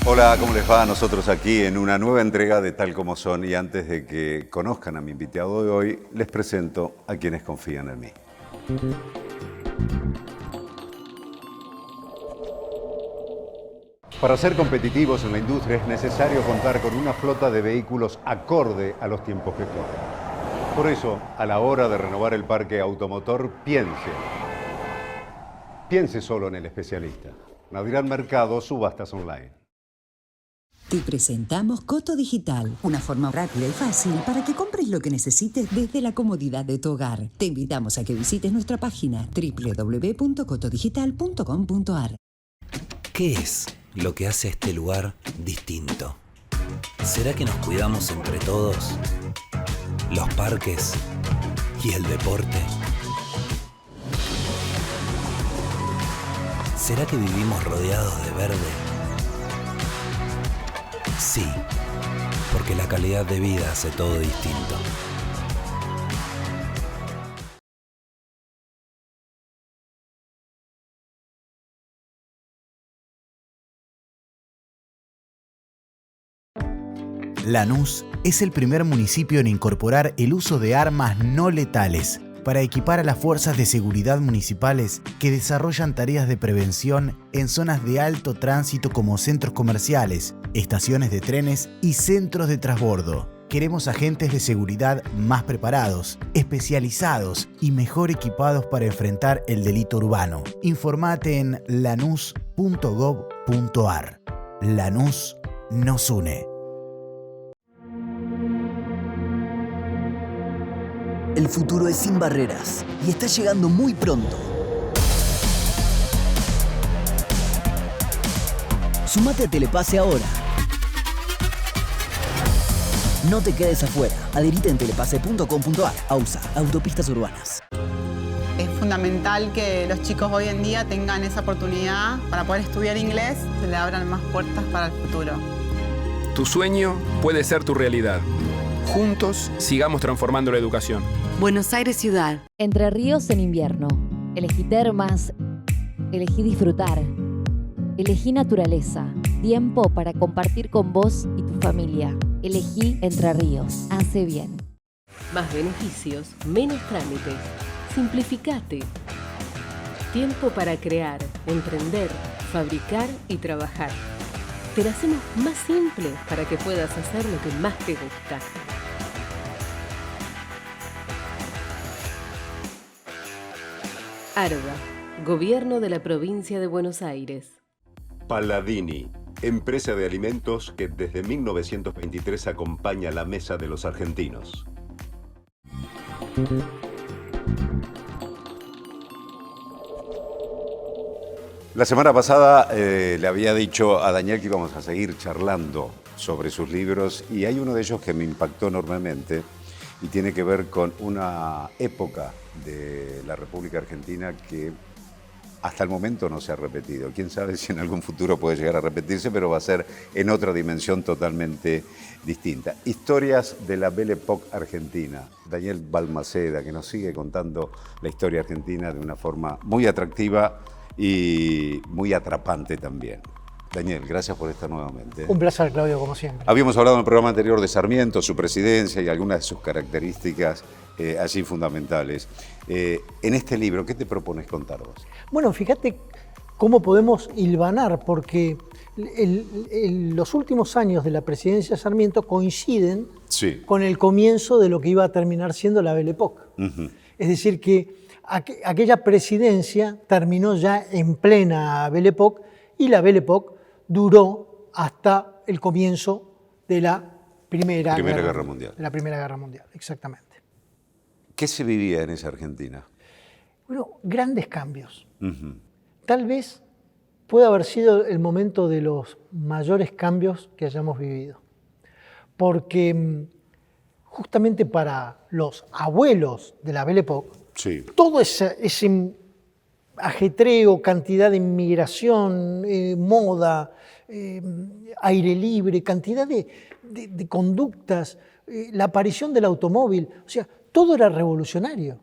Hola, ¿cómo les va? Nosotros aquí en una nueva entrega de Tal Como Son, y antes de que conozcan a mi invitado de hoy, les presento a quienes confían en mí. Para ser competitivos en la industria es necesario contar con una flota de vehículos acorde a los tiempos que corren. Por eso, a la hora de renovar el parque automotor, piense solo en el especialista. Naviran Mercado, subastas online. Te presentamos Coto Digital, una forma rápida y fácil para que compres lo que necesites desde la comodidad de tu hogar. Te invitamos a que visites nuestra página www.cotodigital.com.ar. ¿Qué es lo que hace a este lugar distinto? ¿Será que nos cuidamos entre todos? ¿Los parques y el deporte? ¿Será que vivimos rodeados de verde? Sí, porque la calidad de vida hace todo distinto. Lanús es el primer municipio en incorporar el uso de armas no letales para equipar a las fuerzas de seguridad municipales que desarrollan tareas de prevención en zonas de alto tránsito como centros comerciales, estaciones de trenes y centros de transbordo. Queremos agentes de seguridad más preparados, especializados y mejor equipados para enfrentar el delito urbano. Informate en lanús.gov.ar. Lanús nos une. El futuro es sin barreras y está llegando muy pronto. Sumate a Telepase ahora. No te quedes afuera. Adherite en telepase.com.ar. AUSA, Autopistas Urbanas. Es fundamental que los chicos hoy en día tengan esa oportunidad para poder estudiar inglés, se le abran más puertas para el futuro. Tu sueño puede ser tu realidad. Juntos sigamos transformando la educación. Buenos Aires Ciudad. Entre Ríos en invierno. Elegí termas. Elegí disfrutar. Elegí naturaleza. Tiempo para compartir con vos y tu familia. Elegí Entre Ríos. Hace bien. Más beneficios, menos trámites. Simplificate. Tiempo para crear, emprender, fabricar y trabajar. Te lo hacemos más simple para que puedas hacer lo que más te gusta. ARBA, Gobierno de la Provincia de Buenos Aires. Palladini, empresa de alimentos que desde 1923 acompaña la mesa de los argentinos. La semana pasada le había dicho a Daniel que íbamos a seguir charlando sobre sus libros, y hay uno de ellos que me impactó enormemente y tiene que ver con una época de la República Argentina que hasta el momento no se ha repetido. Quién sabe si en algún futuro puede llegar a repetirse, pero va a ser en otra dimensión totalmente distinta. Historias de la Belle Époque argentina. Daniel Balmaceda, que nos sigue contando la historia argentina de una forma muy atractiva y muy atrapante también. Daniel, gracias por estar nuevamente. Un placer, Claudio, como siempre. Habíamos hablado en el programa anterior de Sarmiento, su presidencia y algunas de sus características así fundamentales. En este libro, ¿qué te propones contar vos? Bueno, fíjate cómo podemos hilvanar, porque los últimos años de la presidencia de Sarmiento coinciden con el comienzo de lo que iba a terminar siendo la Belle Époque. Es decir, que aquella presidencia terminó ya en plena Belle Époque, y la Belle Époque duró hasta el comienzo de la Primera Guerra Mundial. La Primera Guerra Mundial, exactamente. ¿Qué se vivía en esa Argentina? Bueno, grandes cambios. Tal vez pueda haber sido el momento de los mayores cambios que hayamos vivido. Porque justamente para los abuelos de la Belle Époque, todo ese ajetreo, cantidad de inmigración, moda, aire libre, cantidad de conductas, la aparición del automóvil, o sea, todo era revolucionario.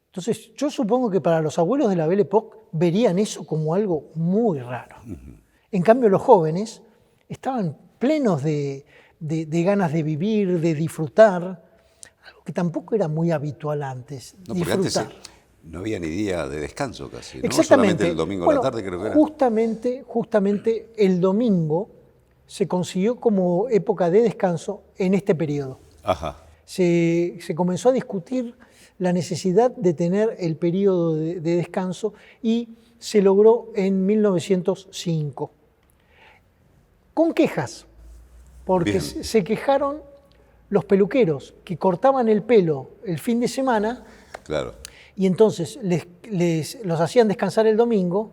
Entonces, yo supongo que para los abuelos de la Belle Époque verían eso como algo muy raro. En cambio, los jóvenes estaban plenos de ganas de vivir, de disfrutar, algo que tampoco era muy habitual antes. No, porque antes no había ni día de descanso casi, ¿no? Exactamente. Solamente el domingo a la tarde creo que era. Justamente el domingo se consiguió como época de descanso en este periodo. Ajá. Se comenzó a discutir la necesidad de tener el periodo de descanso y se logró en 1905. Con quejas, porque se quejaron los peluqueros que cortaban el pelo el fin de semana. Claro. Y entonces los hacían descansar el domingo,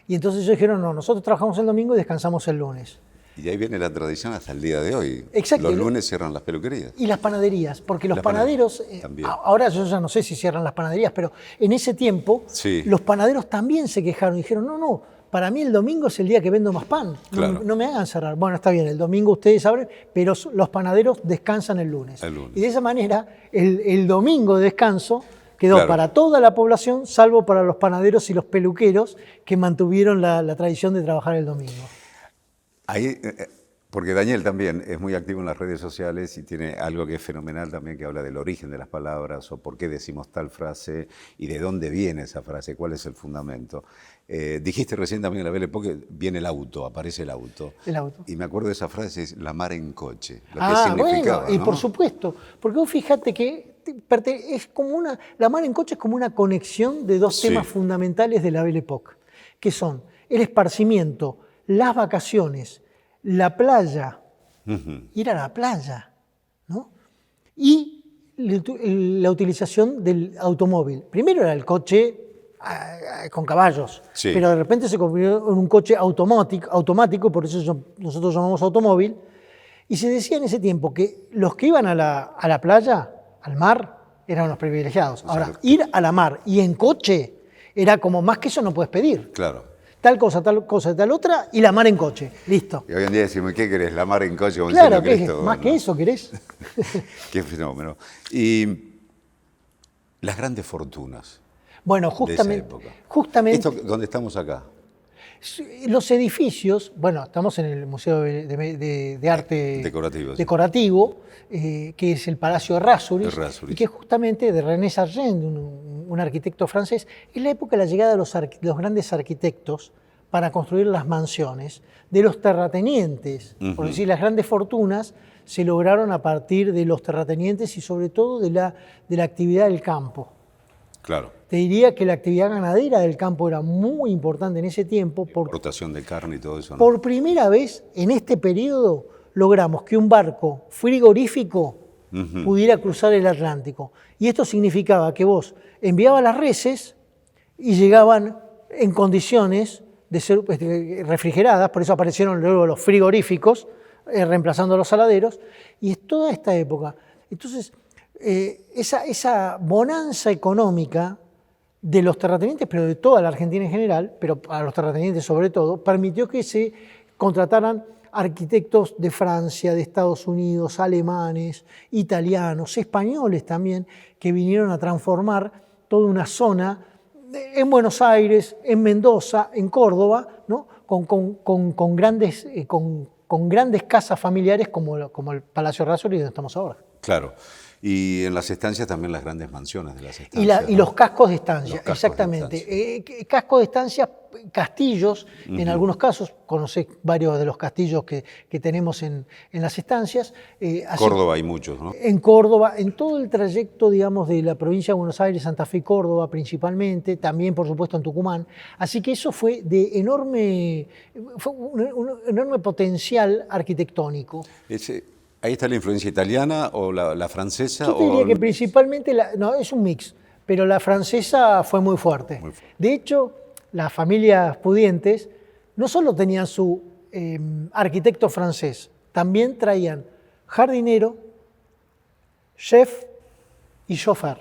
y entonces ellos dijeron, no, nosotros trabajamos el domingo y descansamos el lunes. Y de ahí viene la tradición hasta el día de hoy. Exacto. Los lunes cierran las peluquerías. Y las panaderías, porque los panaderos, ahora yo ya no sé si cierran las panaderías, pero en ese tiempo los panaderos también se quejaron y dijeron, no, para mí el domingo es el día que vendo más pan, claro. No me hagan cerrar. Bueno, está bien, el domingo ustedes abren, pero los panaderos descansan el lunes. Y de esa manera el domingo de descanso quedó para toda la población, salvo para los panaderos y los peluqueros que mantuvieron la tradición de trabajar el domingo. Ahí, porque Daniel también es muy activo en las redes sociales y tiene algo que es fenomenal también, que habla del origen de las palabras o por qué decimos tal frase y de dónde viene esa frase, cuál es el fundamento. Dijiste recién también en la Belle Époque, viene el auto, aparece el auto. El auto. Y me acuerdo de esa frase, es la mar en coche, lo que significaba, bueno, y ¿no? por supuesto, porque vos fíjate que es como la mar en coche es como una conexión de dos temas fundamentales de la Belle Époque, que son el esparcimiento, las vacaciones, la playa, ir a la playa, ¿no? Y la utilización del automóvil. Primero era el coche con caballos, pero de repente se convirtió en un coche automático, por eso nosotros llamamos automóvil, y se decía en ese tiempo que los que iban a la playa, al mar, eran los privilegiados. Ahora, ir a la mar y en coche era como más que eso no puedes pedir. Claro. Tal cosa, tal otra, y la mar en coche. Listo. Y hoy en día decimos, ¿qué querés? La mar en coche. Como claro, ¿qué todo, más que eso querés. Qué fenómeno. Y las grandes fortunas. Bueno, justamente. ¿Esto dónde estamos acá? Los edificios, bueno, estamos en el Museo de Arte Decorativo, que es el Palacio de Errázuriz, y que es justamente de René Sargent, un arquitecto francés. Es la época de la llegada de los grandes arquitectos para construir las mansiones, de los terratenientes. Por decir, las grandes fortunas se lograron a partir de los terratenientes y sobre todo de la actividad del campo. Claro. Te diría que la actividad ganadera del campo era muy importante en ese tiempo. Rotación de carne y todo eso, ¿no? Por primera vez en este periodo logramos que un barco frigorífico pudiera cruzar el Atlántico. Y esto significaba que vos enviabas las reses y llegaban en condiciones de ser refrigeradas, por eso aparecieron luego los frigoríficos, reemplazando a los saladeros, y es toda esta época. Entonces, esa bonanza económica de los terratenientes, pero de toda la Argentina en general, pero a los terratenientes sobre todo, permitió que se contrataran arquitectos de Francia, de Estados Unidos, alemanes, italianos, españoles también, que vinieron a transformar toda una zona en Buenos Aires, en Mendoza, en Córdoba, ¿no? con grandes casas familiares como el Palacio Errázuriz donde estamos ahora. Claro. Y en las estancias tambián las grandes mansiones de las estancias. Y los cascos de estancia, exactamente. Cascos de estancia, castillos, en algunos casos, conocés varios de los castillos que tenemos en las estancias. Córdoba hay muchos, ¿no? En Córdoba, en todo el trayecto, digamos, de la provincia de Buenos Aires, Santa Fe y Córdoba principalmente, también, por supuesto, en Tucumán. Así que eso fue de un enorme potencial arquitectónico. ¿Ahí está la influencia italiana o la francesa? Yo te diría que principalmente, no, es un mix, pero la francesa fue muy fuerte. De hecho, las familias pudientes no solo tenían su arquitecto francés, también traían jardinero, chef y chofer.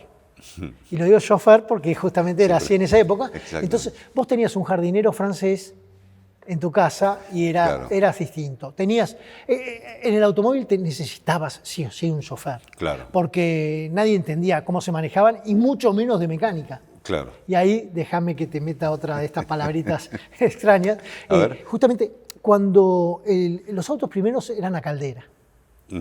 Y lo digo chofer porque justamente era así en esa época. Entonces, vos tenías un jardinero francés en tu casa y eras distinto. Tenías, en el automóvil necesitabas sí o sí un chofer, porque nadie entendía cómo se manejaban y mucho menos de mecánica. Claro. Y ahí déjame que te meta otra de estas palabritas extrañas. A ver. Justamente cuando los autos primeros eran a caldera,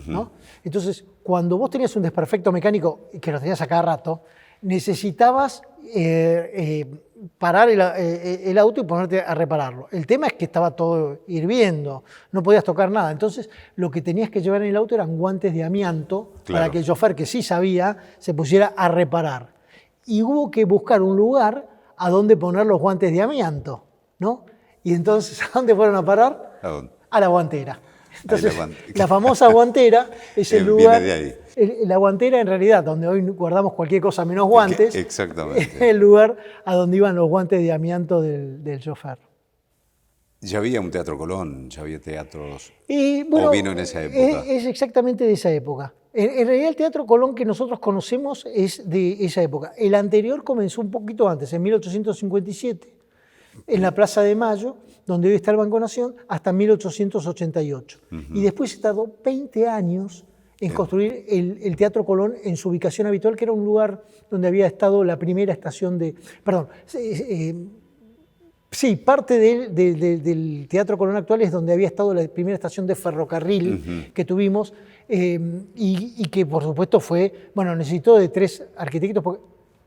¿no? Entonces, cuando vos tenías un desperfecto mecánico, que lo tenías a cada rato, necesitabas parar el auto y ponerte a repararlo. El tema es que estaba todo hirviendo, no podías tocar nada. Entonces, lo que tenías que llevar en el auto eran guantes de amianto para que el chofer, que sí sabía, se pusiera a reparar. Y hubo que buscar un lugar a donde poner los guantes de amianto, ¿no? Y entonces, ¿a dónde fueron a parar? ¿A dónde? A la guantera. Entonces, Ahí la famosa guantera es el lugar... Viene de ahí. La guantera, en realidad, donde hoy guardamos cualquier cosa menos guantes, Exactamente. es el lugar a donde iban los guantes de amianto del chofer. Ya había un Teatro Colón, ya había teatros. Bueno, ¿O vino en esa época? Es exactamente de esa época. En realidad, el Teatro Colón que nosotros conocemos es de esa época. El anterior comenzó un poquito antes, en 1857, en la Plaza de Mayo, donde hoy está el Banco Nación, hasta 1888. Y después se tardó 20 años en construir el Teatro Colón en su ubicación habitual, que era un lugar donde había estado la primera estación de... Perdón, sí, parte del Teatro Colón actual es donde había estado la primera estación de ferrocarril que tuvimos y que, por supuesto, fue... Bueno, necesitó de 3 arquitectos, porque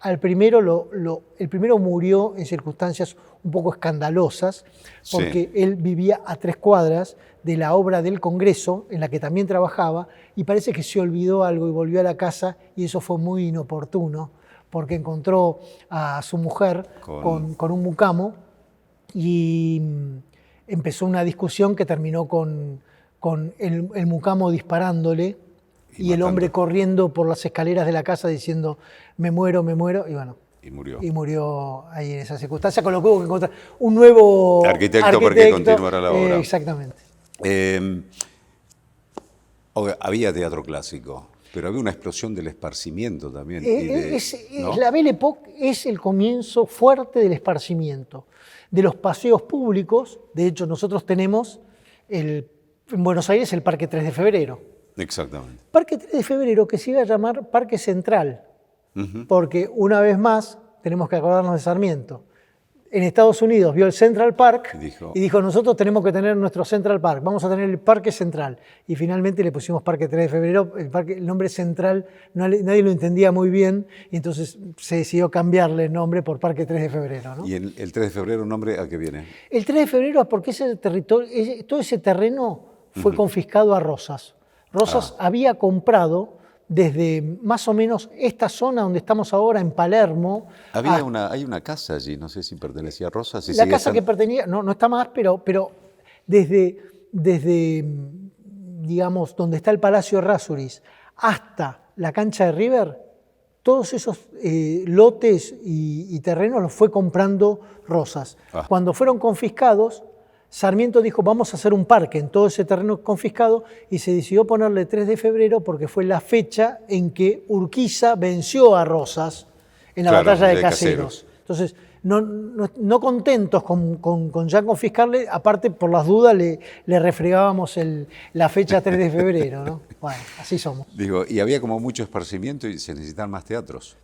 el primero murió en circunstancias un poco escandalosas, porque él vivía a 3 cuadras de la obra del Congreso, en la que también trabajaba, y parece que se olvidó algo y volvió a la casa, y eso fue muy inoportuno, porque encontró a su mujer con un mucamo, y empezó una discusión que terminó con el mucamo disparándole, y el hombre corriendo por las escaleras de la casa diciendo, me muero, y bueno. Y murió ahí en esa circunstancia, con lo que hubo que encontrar un nuevo arquitecto para que continuara la obra. Exactamente. Había teatro clásico, pero había una explosión del esparcimiento también. ¿no? La Belle Époque es el comienzo fuerte del esparcimiento, de los paseos públicos. De hecho, nosotros tenemos en Buenos Aires el Parque 3 de Febrero. Exactamente. Parque 3 de Febrero que se iba a llamar Parque Central, porque una vez más tenemos que acordarnos de Sarmiento. En Estados Unidos vio el Central Park y dijo, nosotros tenemos que tener nuestro Central Park, vamos a tener el Parque Central. Y finalmente le pusimos Parque 3 de Febrero, el nombre Central nadie lo entendía muy bien, y entonces se decidió cambiarle el nombre por Parque 3 de Febrero, ¿no? ¿Y el 3 de febrero nombre a qué viene? El 3 de febrero es porque todo ese terreno fue confiscado a Rosas. Rosas había comprado desde más o menos esta zona donde estamos ahora, en Palermo. Hay una casa allí, no sé si pertenecía a Rosas. La casa que pertenecía, no está más, pero desde, digamos, donde está el Palacio Errázuriz hasta la cancha de River, todos esos lotes y terrenos los fue comprando Rosas. Cuando fueron confiscados, Sarmiento dijo, vamos a hacer un parque en todo ese terreno confiscado, y se decidió ponerle 3 de febrero porque fue la fecha en que Urquiza venció a Rosas en la batalla de Caseros. Entonces, no contentos con ya confiscarle, aparte por las dudas le refregábamos la fecha 3 de febrero, ¿no? Bueno, así somos. Digo, y había como mucho esparcimiento y se necesitaban más teatros.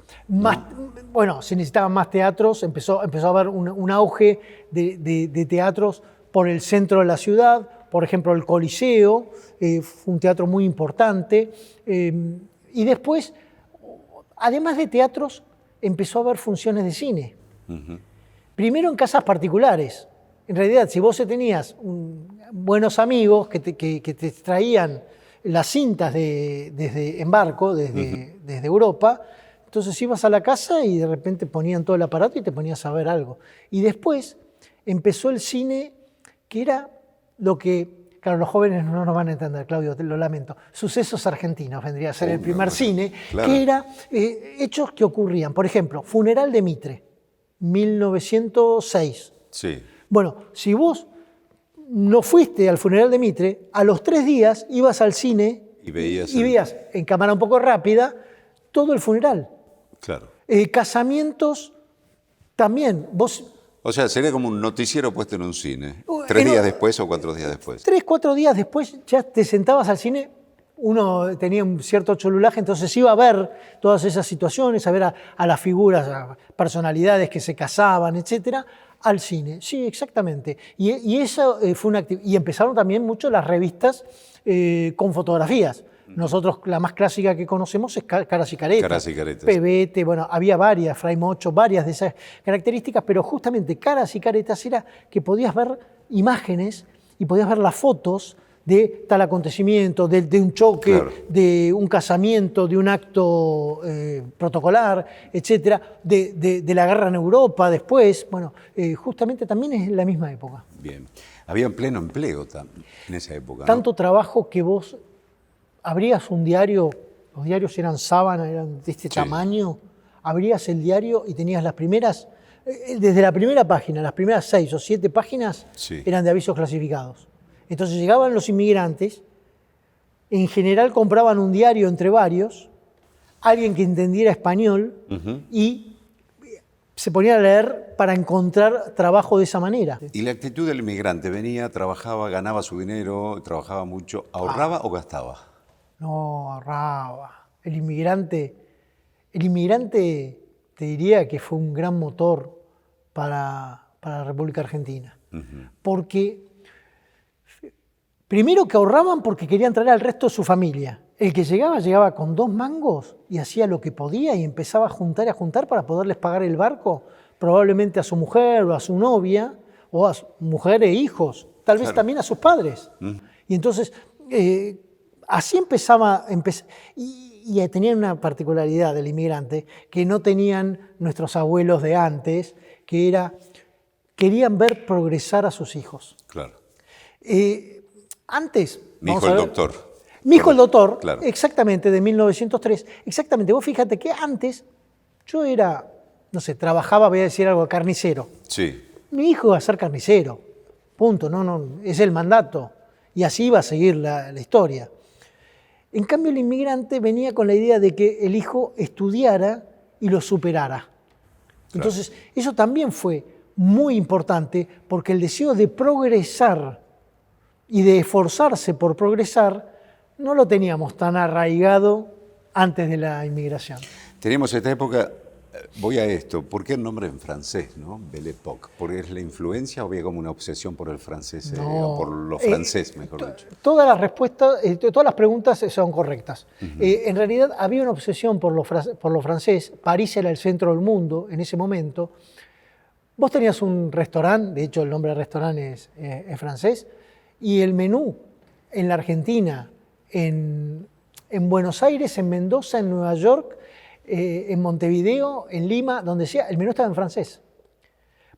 Bueno, se necesitaban más teatros, empezó a haber un auge de teatros por el centro de la ciudad, por ejemplo el Coliseo, fue un teatro muy importante, y después, además de teatros, empezó a haber funciones de cine. Primero en casas particulares. En realidad, si vos tenías buenos amigos que te traían las cintas en barco desde Europa, entonces ibas a la casa y de repente ponían todo el aparato y te ponías a ver algo. Y después empezó el cine, que era lo que, claro, los jóvenes no nos van a entender, Claudio, te lo lamento, Sucesos Argentinos vendría a ser el primer cine, claro, que era hechos que ocurrían. Por ejemplo, Funeral de Mitre, 1906. Sí. Bueno, si vos no fuiste al funeral de Mitre, a los 3 días ibas al cine y veías en cámara un poco rápida todo el funeral. Claro. Casamientos también. O sea, sería como un noticiero puesto en un cine. 3 días después o 4 días después. 3, 4 días después ya te sentabas al cine uno tenía un cierto cholulaje, entonces iba a ver todas esas situaciones, a ver a las figuras, a personalidades que se casaban, etcétera, al cine. Sí, exactamente. Y eso fue una actividad. Y empezaron también mucho las revistas con fotografías. Nosotros la más clásica que conocemos es Caras y Caretas. Caras y Caretas. Pebete, bueno, había varias, Fray Mocho, varias de esas características, pero justamente Caras y Caretas era que podías ver imágenes y podías ver las fotos de tal acontecimiento, de un choque, claro, de un casamiento, de un acto protocolar, etcétera, de la guerra en Europa después. Bueno, justamente también es la misma época. Bien. Había pleno empleo en esa época, ¿no? Tanto trabajo que vos abrías un diario, los diarios eran sábana, eran de este tamaño, abrías el diario y tenías las primeras, desde la primera página, las primeras 6 o 7 páginas eran de avisos clasificados. Entonces llegaban los inmigrantes, en general compraban un diario entre varios, alguien que entendiera español y se ponían a leer para encontrar trabajo de esa manera. ¿Y la actitud del inmigrante? Venía, trabajaba, ganaba su dinero, trabajaba mucho, ¿ahorraba o gastaba? No, ahorraba. El inmigrante te diría que fue un gran motor para la República Argentina. Porque, primero que ahorraban porque querían traer al resto de su familia. El que llegaba con 2 mangos y hacía lo que podía y empezaba a juntar para poderles pagar el barco, probablemente a su mujer o a su novia, o a su mujer e hijos, tal vez también a sus padres. Y entonces, así empezaba, y tenían una particularidad del inmigrante que no tenían nuestros abuelos de antes, que era, querían ver progresar a sus hijos. Claro. Antes... Mi hijo el doctor. Mi hijo el doctor, claro, exactamente, de 1903. Exactamente, vos fíjate que antes yo era, no sé, trabajaba, voy a decir algo, carnicero. Sí. Mi hijo iba a ser carnicero, punto, no, es el mandato. Y así iba a seguir la historia. En cambio, el inmigrante venía con la idea de que el hijo estudiara y lo superara. Entonces, eso también fue muy importante porque el deseo de progresar y de esforzarse por progresar no lo teníamos tan arraigado antes de la inmigración. Teníamos esta época, voy a esto, ¿por qué el nombre en francés, no? Belle Époque, ¿porque es la influencia o había como una obsesión por el francés, o por lo francés, mejor dicho? Todas las respuestas, todas las preguntas son correctas. En realidad había una obsesión por lo francés. París era el centro del mundo en ese momento. Vos tenías un restaurante, de hecho el nombre del restaurante es francés, y el menú en la Argentina, en Buenos Aires, en Mendoza, en Nueva York, en Montevideo, en Lima, donde sea, el menú estaba en francés.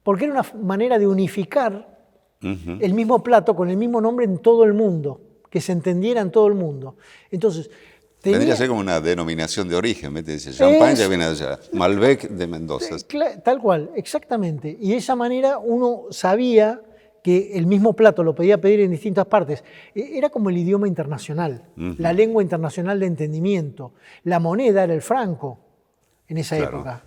Porque era una manera de unificar el mismo plato con el mismo nombre en todo el mundo, que se entendiera en todo el mundo. Entonces, vendría a ser como una denominación de origen, ¿me dice? Champagne ya viene allá, Malbec de Mendoza. Tal cual, exactamente. Y de esa manera uno sabía que el mismo plato lo podía pedir en distintas partes. Era como el idioma internacional, la lengua internacional de entendimiento. La moneda era el franco en esa época.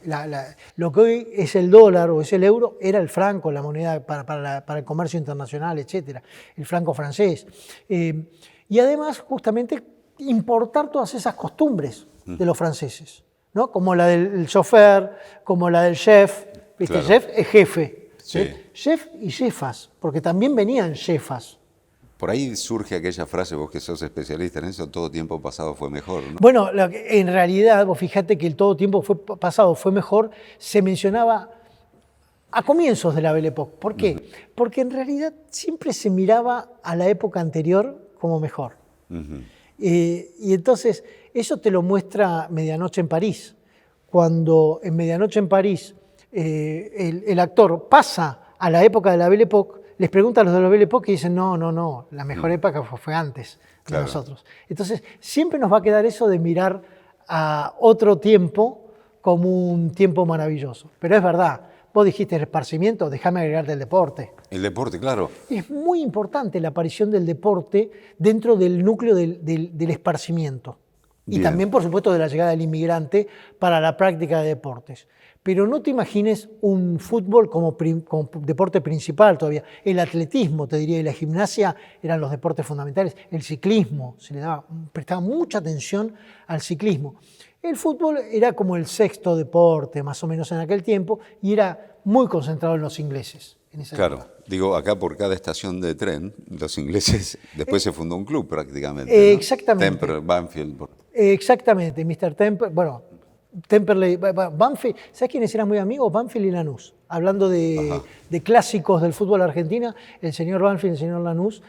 Lo que hoy es el dólar o es el euro era el franco, la moneda para el comercio internacional, etc. El franco francés. Y además, justamente, importar todas esas costumbres de los franceses, ¿no? Como la del chofer, como la del chef. ¿Viste? Chef es jefe. Sí. Chef y chefas, porque también venían chefas. Por ahí surge aquella frase, vos que sos especialista en eso, todo tiempo pasado fue mejor, ¿no? Bueno, en realidad, vos fíjate que el todo tiempo pasado fue mejor, se mencionaba a comienzos de la Belle Époque. ¿Por qué? Porque en realidad siempre se miraba a la época anterior como mejor. Y entonces, eso te lo muestra Medianoche en París. Cuando en Medianoche en París el actor pasa a la época de la Belle Époque, les pregunta a los de la Belle Époque y dicen, no, la mejor época fue antes de nosotros. Entonces, siempre nos va a quedar eso de mirar a otro tiempo como un tiempo maravilloso. Pero es verdad, vos dijiste el esparcimiento, déjame agregarte el deporte. El deporte, claro. Es muy importante la aparición del deporte dentro del núcleo del esparcimiento. Y también, por supuesto, de la llegada del inmigrante para la práctica de deportes. Pero no te imagines un fútbol como deporte principal todavía. El atletismo, te diría, y la gimnasia eran los deportes fundamentales. El ciclismo, prestaba mucha atención al ciclismo. El fútbol era como el sexto deporte, más o menos en aquel tiempo, y era muy concentrado en los ingleses. Claro, digo, acá por cada estación de tren, los ingleses, después se fundó un club prácticamente, ¿no? Exactamente. Temperley, Banfield. Exactamente, Mr. Temperley, bueno, Temperley, Banfield, ¿sabes quiénes eran muy amigos? Banfield y Lanús. Hablando de clásicos del fútbol argentino, el señor Banfield y el señor Lanús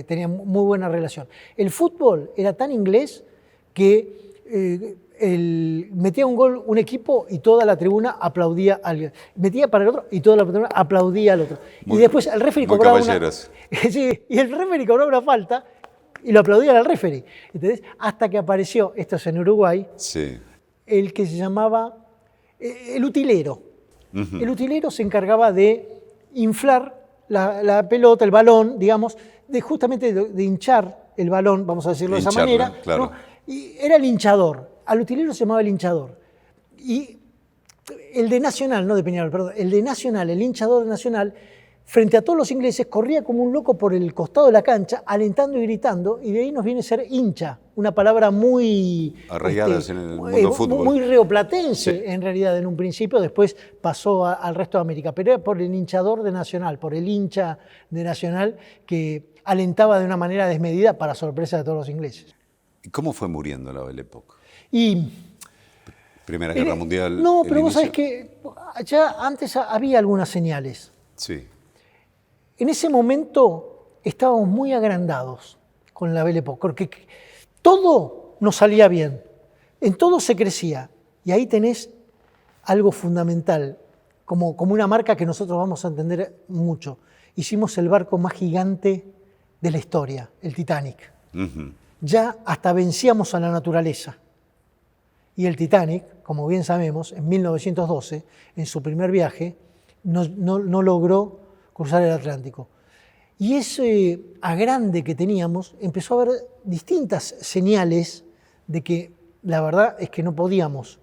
tenían muy buena relación. El fútbol era tan inglés que metía un gol un equipo y toda la tribuna aplaudía al metía para el otro y toda la tribuna aplaudía al otro. Y después el referee cobraba sí, y el referee cobraba una falta y lo aplaudían al referee. ¿Entendés? Hasta que apareció, esto es en Uruguay, el que se llamaba el utilero. El utilero se encargaba de inflar la pelota, el balón, digamos, justamente de hinchar el balón, vamos a decirlo de esa manera. Claro. ¿No? Y era el hinchador. Al utilero se llamaba el hinchador. Y el de Nacional, no de Peñarol, perdón, el de Nacional, el hinchador de Nacional, frente a todos los ingleses, corría como un loco por el costado de la cancha, alentando y gritando, y de ahí nos viene a ser hincha, una palabra muy arraigada en el mundo fútbol. Muy rioplatense, en realidad, en un principio, después pasó al resto de América, pero era por el hinchador de Nacional, por el hincha de Nacional que alentaba de una manera desmedida para sorpresa de todos los ingleses. ¿Y cómo fue muriendo la Belle Époque? Y Primera Guerra Mundial. No, pero vos sabés que ya antes había algunas señales. Sí. En ese momento estábamos muy agrandados con la Belle Époque, porque todo nos salía bien, en todo se crecía. Y ahí tenés algo fundamental, como una marca que nosotros vamos a entender mucho. Hicimos el barco más gigante de la historia, el Titanic. Ya hasta vencíamos a la naturaleza. Y el Titanic, como bien sabemos, en 1912, en su primer viaje, no logró cruzar el Atlántico. Y ese agrande que teníamos, empezó a haber distintas señales de que la verdad es que no podíamos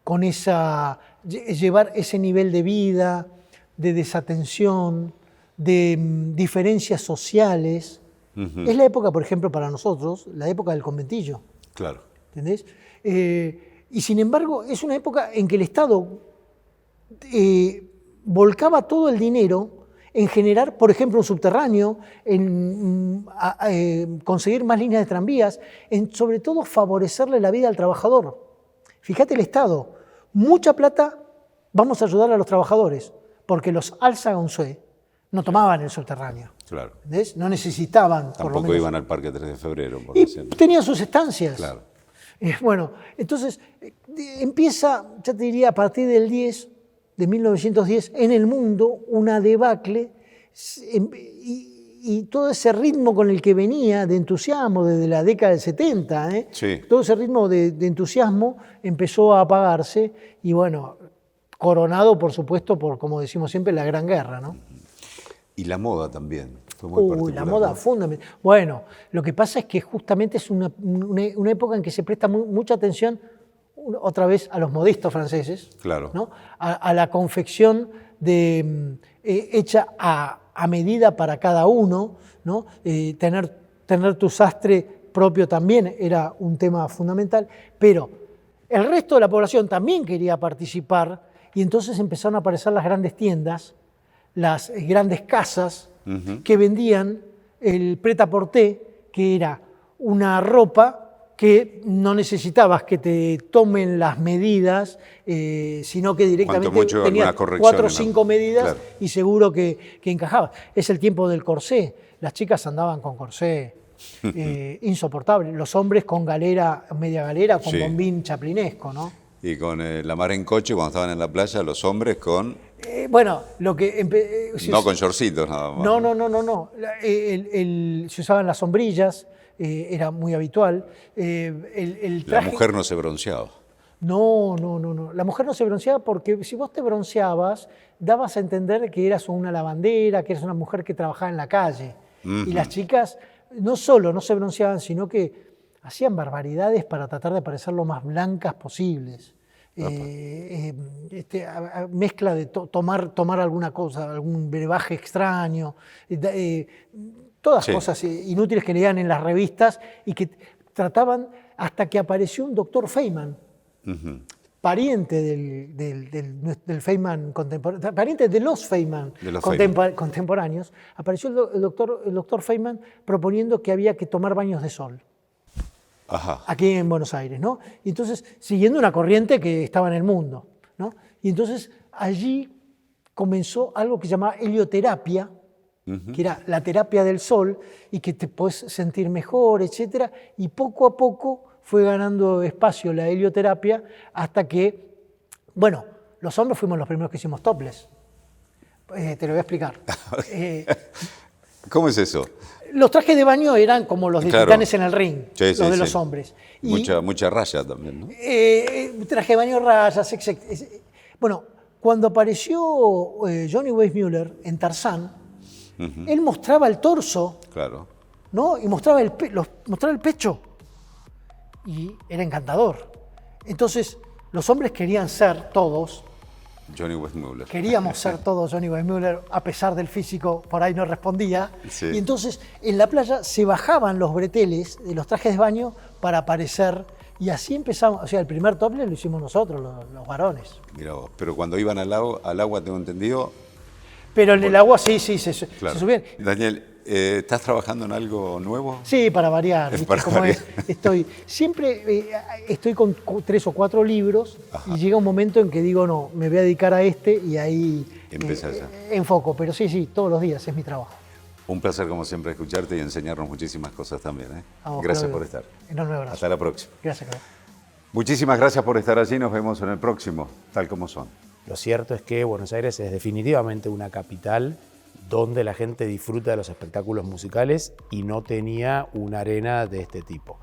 con llevar ese nivel de vida, de desatención, de diferencias sociales. Es la época, por ejemplo, para nosotros, la época del conventillo. Claro. ¿Entendés? Y sin embargo, es una época en que el Estado volcaba todo el dinero en generar, por ejemplo, un subterráneo, en conseguir más líneas de tranvías, en sobre todo favorecerle la vida al trabajador. Fíjate el Estado, mucha plata, vamos a ayudar a los trabajadores, porque los Alza-Gonzue no tomaban el subterráneo. Claro. ¿Ves? No necesitaban. Tampoco por lo menos. Iban al Parque 3 de Febrero. Por y ejemplo. Tenían sus estancias. Claro. Bueno, entonces empieza, ya te diría, a partir del 1910, en el mundo, una debacle y todo ese ritmo con el que venía de entusiasmo desde la década del 70, todo ese ritmo de entusiasmo empezó a apagarse y bueno, coronado por supuesto por, como decimos siempre, la Gran Guerra, ¿no? Y la moda también. Fue muy particular, la moda ¿no? fundamental. Bueno, lo que pasa es que justamente es una época en que se presta mucha atención otra vez a los modistos franceses, claro. ¿no? a la confección hecha a medida para cada uno, ¿no? Tener tu sastre propio también era un tema fundamental, pero el resto de la población también quería participar y entonces empezaron a aparecer las grandes tiendas, las grandes casas que vendían el prêt-à-porter, que era una ropa que no necesitabas que te tomen las medidas, sino que directamente tenías 4 o 5 medidas, claro. Y seguro que encajabas. Es el tiempo del corsé. Las chicas andaban con corsé insoportable. Los hombres con galera, media galera, con bombín chaplinesco, ¿no? Y con la mar en coche, cuando estaban en la playa, los hombres con... bueno, lo que... no con shortcitos nada más. No. Se usaban las sombrillas, era muy habitual. El traje... La mujer no se bronceaba. No. La mujer no se bronceaba porque si vos te bronceabas, dabas a entender que eras una lavandera, que eras una mujer que trabajaba en la calle. Y las chicas no solo no se bronceaban, sino que hacían barbaridades para tratar de parecer lo más blancas posibles. mezcla de tomar alguna cosa, algún brebaje extraño, todas cosas inútiles que leían en las revistas y que trataban hasta que apareció un doctor Feynman, pariente del Feynman contemporáneo, pariente de los Feynman contemporáneos. Apareció el doctor Feynman proponiendo que había que tomar baños de sol. Aquí en Buenos Aires, ¿no? Y entonces, siguiendo una corriente que estaba en el mundo, ¿no? Y entonces allí comenzó algo que se llamaba helioterapia, que era la terapia del sol y que te podés sentir mejor, etc. Y poco a poco fue ganando espacio la helioterapia hasta que, bueno, los hombres fuimos los primeros que hicimos topless. Te lo voy a explicar. ¿Cómo es eso? Los trajes de baño eran como los de Titanes en el ring, los de los hombres. Mucha raya también, ¿no? Traje de baño, rayas, Bueno, cuando apareció Johnny Weissmuller en Tarzán, él mostraba el torso, ¿no? Y mostraba el pecho. Y era encantador. Entonces, los hombres querían ser todos Johnny Weissmuller. Queríamos ser todos Johnny Weissmuller, a pesar del físico, por ahí no respondía. Y entonces, en la playa se bajaban los breteles de los trajes de baño para aparecer. Y así empezamos. O sea, el primer topless lo hicimos nosotros, los varones. Mirá vos, pero cuando iban al agua, tengo entendido. Pero en el agua sí, se subían. Daniel, ¿estás trabajando en algo nuevo? Sí, para variar. Estoy con 3 o 4 libros y llega un momento en que digo, no, me voy a dedicar a este y ahí enfoco. Pero sí, todos los días es mi trabajo. Un placer, como siempre, escucharte y enseñarnos muchísimas cosas también. Vamos, gracias por estar. Enorme abrazo. Hasta la próxima. Gracias, Claudio. Muchísimas gracias por estar allí. Nos vemos en el próximo, tal como son. Lo cierto es que Buenos Aires es definitivamente una capital donde la gente disfruta de los espectáculos musicales y no tenía una arena de este tipo.